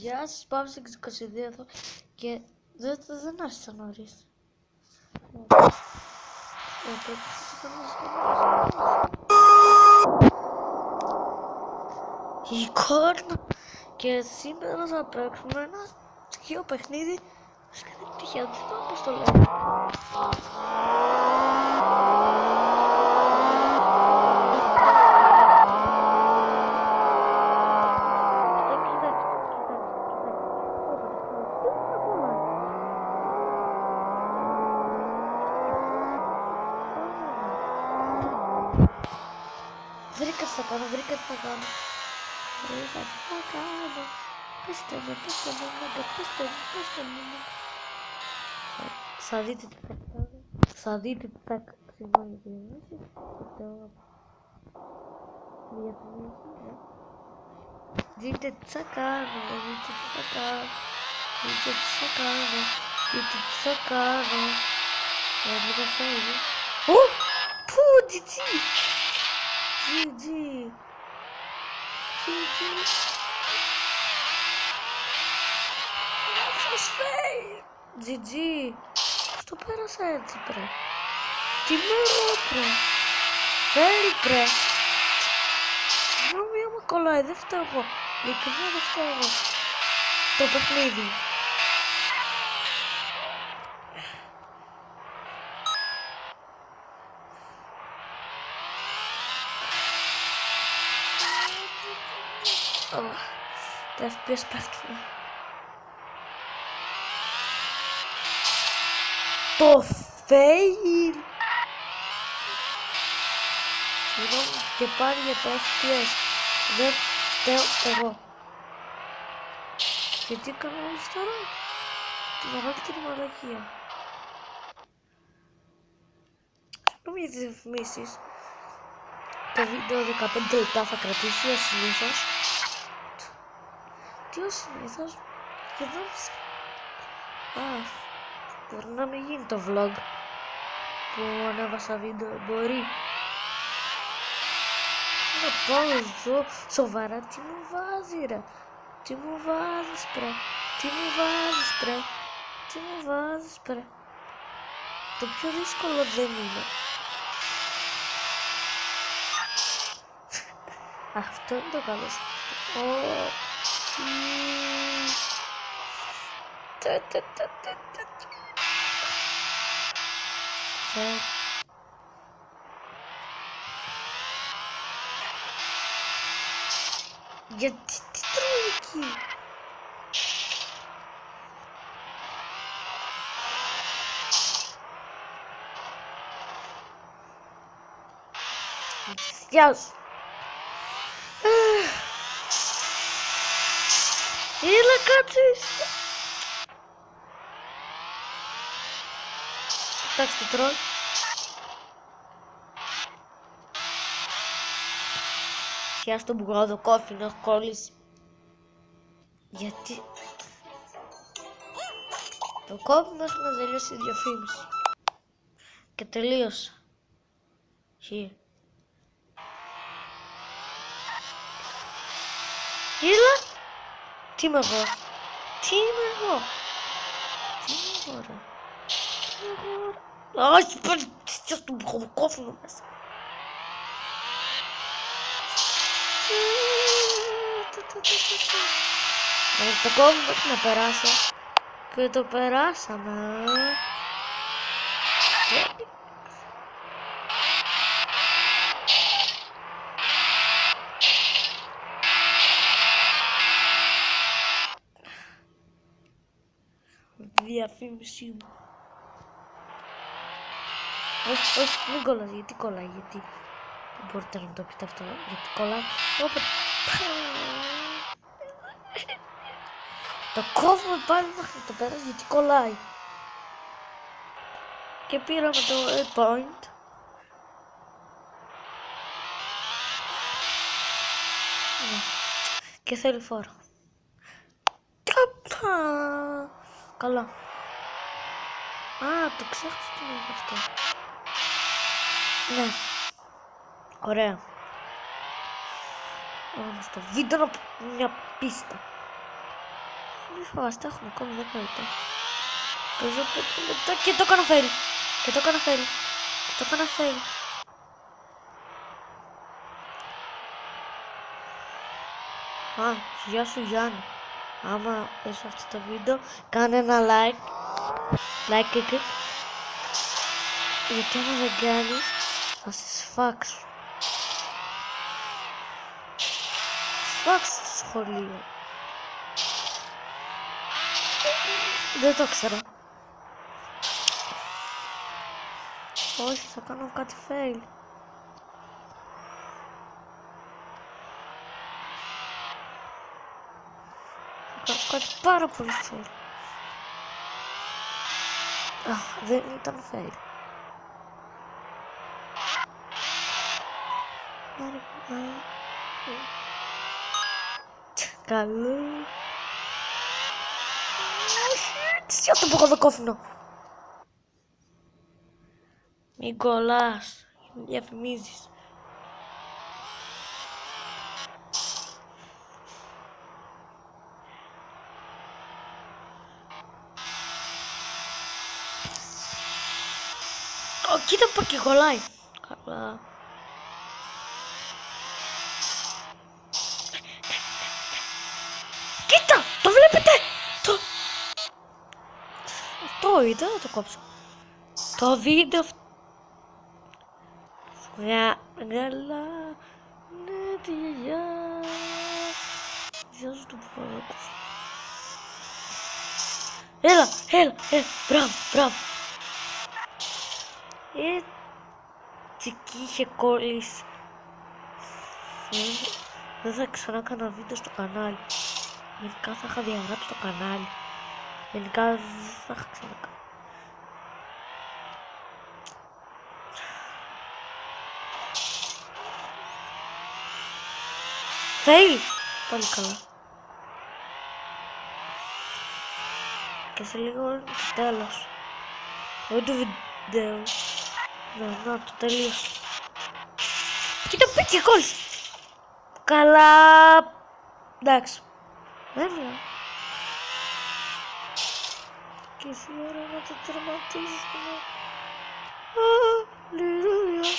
Γεια σας, πάμε στο 22 εδώ και δεν άρχισα νωρίς. Η εικόνα και σήμερα θα παίξουμε ένα τυχαίο παιχνίδι. Σκέφτεται τυχαία, δεν θυμάμαι πώς το λέω. Βρήκα τι θα κάνω. Πεςτε μου, θα δείτε τι θα κάνω. Θα δείτε τι θα κάνω. Συγγνώμη για τη δείτε τι θα κάνω. Λίγο φεύγει. Πού, GG. GG. Στο πέρασα έτσι πρε. Τι μέρα πρε. Φέρει πρε. Συγγνώμη άμα κολλάει, δεν φταίω εγώ. Ειλικρινά δεν φταίω εγώ. Το παιχνίδι. Τα FPS πέφτουν. Το fail. Συγγνώμη και πάλι για το FPS. Δεν φταίω εγώ. Και τι κάνω όλους τώρα. Τη μεγαλύτερη μαλακία. Συγγνώμη για τις διαφημίσεις. Το βίντεο 15 λεπτά θα κρατήσει ως συνήθως. Τι ως συνήθως. Σχεδόν. Μπορεί να μην γίνει το vlog που ανέβασα βίντεο. Μπορεί. Να πάω εδώ. Σοβαρά τι μου βάζει ρε. Τι μου βάζεις πρε. Το πιο δύσκολο δεν είναι. Αυτό είναι το καλό. Γιατί τι τρώει εκεί. Γεια σου. Έλα κάτσεις. Κοιτάξτε το τρόλ. Χιά στο μπουγάδο κόφι να έχω κόλληση. Γιατί το κόφι μέχρι να τελειώσει η διαφήμιση. Και τελείωσα. Έλα. Τι είμαι εγώ ρε. Όχι πάλι στο κόφινο μέσα. Το κόβω μέχρι να περάσω. Και το περάσαμε. Διαφήμιση μου. Όχι, μην κολλάς. Γιατί κολλάει, γιατί δεν μπορείτε να το πείτε αυτό. Γιατί κολλάει. Το κόβουμε πάλι μέχρι το πέρας γιατί κολλάει. Και πήραμε το point. Και θέλει φόρο. Καλά. Το ξέχασα τι είναι αυτό. Ναι. Ωραία. Στο βίντεο μια πίστα. Μη φοβάστε, έχουμε ακόμη 10 λεπτά. Παίζω 5 λεπτά και το έκανα fail. Και το έκανα fail. Και το έκανα fail. Α, γεια σου Γιάννη. Άμα είσαι αυτό το βίντεο, κάνε ένα like. Like και κλικ. Γιατί άμα δεν κάνεις, θα σε σφάξω. Σφάξω στο σχολείο. Δεν το ξέρω. Όχι, θα κάνω κάτι fail. Θα κάνω κάτι πάρα πολύ fail. Αχ, δεν ήταν fail. Καλό. Τι αυτό που έχω το κόφινο. Μην κολλάς. Μην διαφημίζεις. Κοίτα που και κολλάει. Καλά. Κοίτα, το βλέπετε. Αυτό είδα, θα το κόψω. Το βίντεο αυτό. Καλά. Ναι, τη γιαγιά. Γεια σου το παπαδάκο. Έλα. Μπράβο. Έτσι κι είχε κόλληση. Δεν θα ξανά κάνα βίντεο στο κανάλι. Γενικά θα είχα διαγράψει το κανάλι. Γενικά δεν θα είχα ξανακάνει. Fail! Πάλι καλά. Και σε λίγο το τέλος. Όχι το βίντεο. Να το τελείωσε. Κοίτα που πήγε κόλλησε. Καλά. Εντάξει. Δεν βλέπω. Και ήρθε η ώρα να το τερματίσουμε. Αλληλούια.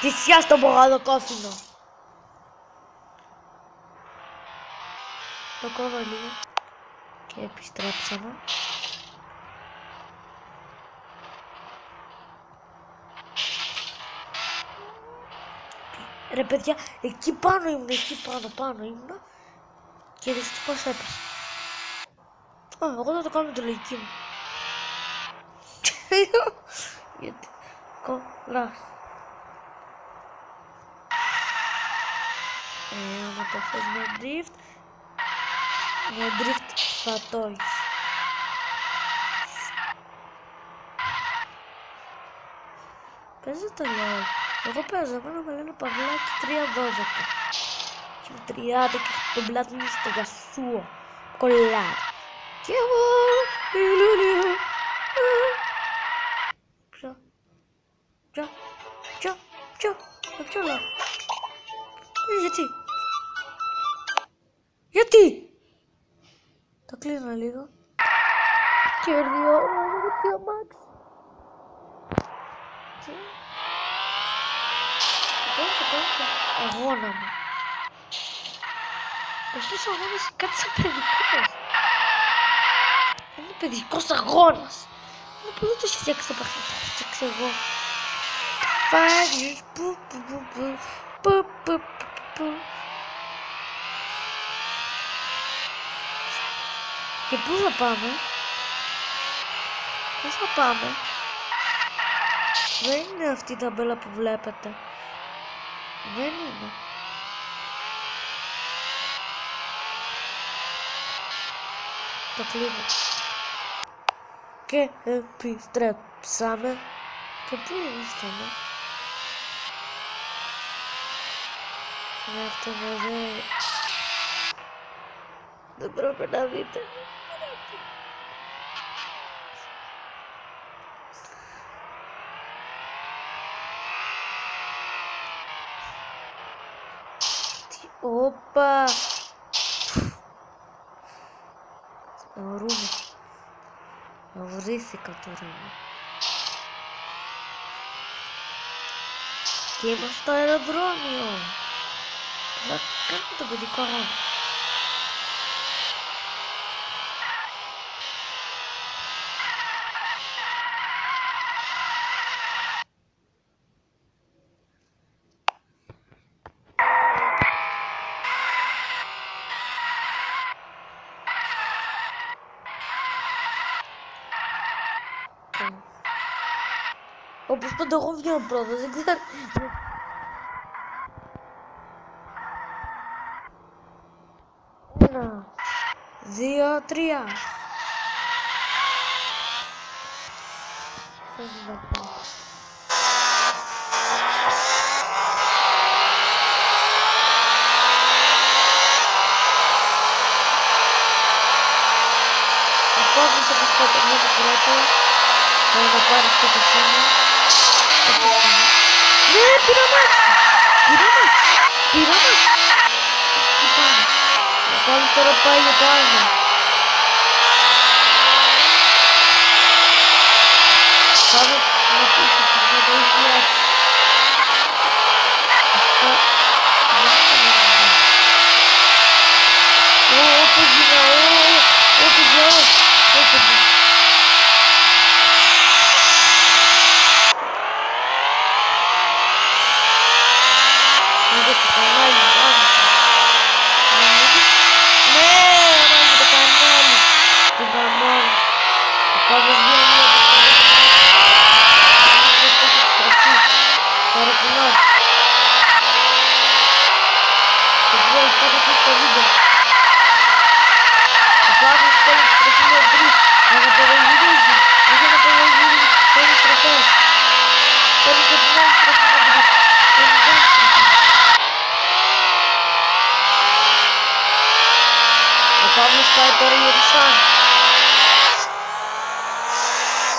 Θυσιά στο μπογαδοκόφινο. Το κόβω λίγο. Και επιστρέψαμε. Ρε παιδιά, εκεί πάνω ήμουν, πάνω ήμουν. Και δυστυχώς έπεσε. Α, εγώ θα το κάνω με τη λογική μου. Γιατί κολλάς. Άμα το θες με drift, θα το έχεις. Παίζω το LOL. Εγώ παίζω, εμένα με λένε Παυλάκι 312. Και με 30 και τον πλάτη μου στο γασούο. Κολλάρι. Και εγώ, ηλουλία. Ποιο λέω. Γιατί. Το κλείνω λίγο. Και ερδιώνω με το αμάξι. Αγώνα μου. Αυτός ο αγώνας είναι κάτι σαν παιδικός. Είναι παιδικός αγώνας. Είναι που δεν το έχει φτιάξει το παιχνίδι. Το φτιάξει εγώ. Φάγεις Και πού θα πάμε. Πού θα πάμε. Δεν είναι αυτή η ταμπέλα που βλέπετε. Δεν είναι. Το κλείνω. Και επιστρέψαμε. Και πού ήρθαμε. Αυτό δεν πρέπει να δείτε. Όπα. Ορούμε. Βρήθηκα τώρα. Και είμαστε στο αεροδρόμιο. Θα κάνουμε το παιδικό αγώνα. Όπως πάντα εγώ βγαίνω πρώτος, δεν ξέρω. 1, 2, 3. Ακόμα σε αυτό το πρώτο πρώτο. Θέλω να πάρει αυτό το σώμα. Ναι, πήρα μάτσι. Τι πάμε. Ο Παύλος τώρα πάει για το άλλο. Παύλος να πείσει και θα το έχει λιάσει. Αυτά δεν θα το δούμε. Όπως γίνω. Το κανάλι, ναι, ράγκε το κανάλι. Τι γαμώνει. Ο Παύλος βγαίνει από το κανάλι. Το αεροπλανό. Και βγαίνει κάτω από το βίντεο. Ο Παύλος θέλει να στροφεί με μπρις. Να αποδογυρίζει. Όχι να αποδογυρίζει. Θέλει στροφές. Θέλει και την άλλη στροφή με μπρις. Ο Παύλος πάει τώρα για τη σαν.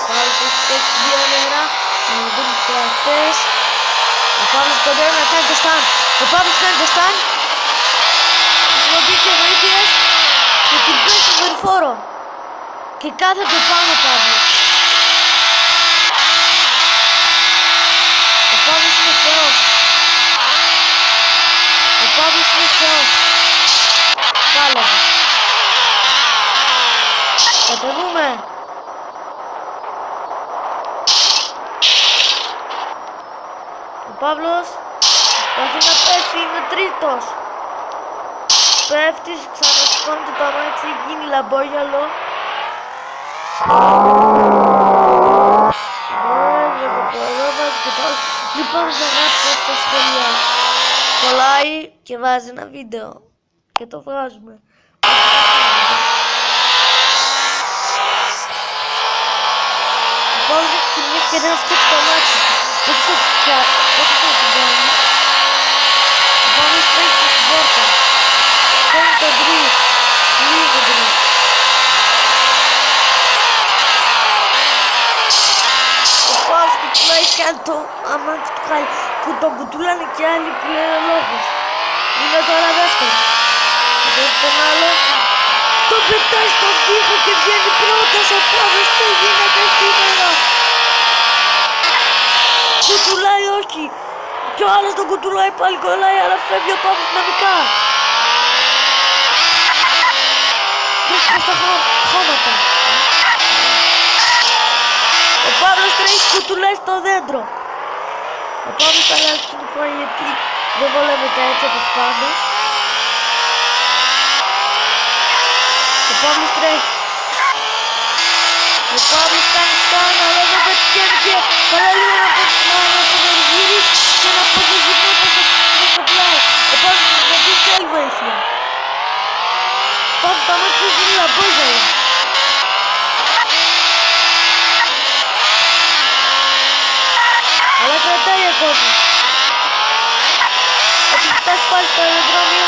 Ο Παύλος έχει πέσει 2 νερά. Να δουν τους θεατές. Ο Παύλος κοντεύει να κάνει το στάν. Ο Παύλος κάνει το στάν. Χρησιμοποιεί και βοήθειες. Και την πέσει στο δορυφόρο. Και κάθεται πάνω ο Παύλος. Ο Παύλος είναι θεός. Ο Παύλος είναι θεός. Πάλευε. Κατεβούμε. Ο Παύλος προσπαθεί να πέσει, είναι τρίτος. Πέφτει, ξανασηκώνεται το αμάξι, γίνει λαμπόγιαλο. Λοιπόν, θα γράψω στα σχόλια. Κολλάει και βάζει ένα βίντεο. Και το βγάζουμε. Ο Παύλος έχει την ευκαιρία να φτιάξει το μάτι του. Δεν ξέρω τι θα την κάνει. Ο Παύλος τρέχει στην πόρτα. Κάνει τον τρεις. Λίγο τρεις. Ο Παύλος κουτουλάει κι άλλο το αμάξι του χάλι. Που τον κουτουλάνε κι άλλοι που λένε ο λόγος. Είναι τώρα δεύτερο. Τον άλλο τον πετάει στον τοίχο και βγαίνει πρώτος ο Παύλος. Τι γίνεται σήμερα. Κουτουλάει όχι. Και ο άλλος τον κουτουλάει πάλι, κολλάει, αλλά φεύγει ο Παύλος δυναμικά. Τρέχει στα χώματα. Ο Παύλος τρέχει, κουτουλάει στο δέντρο. Ο Παύλος θα αλλάζει την εικόνα γιατί δεν βολεύεται έτσι όπως πάντα. Ο Παύλος τρέχει. Ο Παύλος κάνει στάνα, αλλά δεν πετυχαίνει και παραλίγο να αποδογυρίσει και να αποδογυρίσει όπως το πλάι. Ο Παύλος χρησιμοποιεί και άλλη βοήθεια. Ο Παύλος τα μάτια του γίνει λαμπόγιαλο. Αλλά κρατάει ακόμα. Έχει φτάσει πάλι στο αεροδρόμιο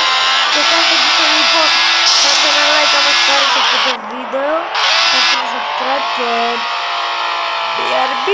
και κάντε και το λοιπόν. Κάντε ένα like άμα σας άρεσε αυτό το βίντεο. Κάντε ένα subscribe και BRB.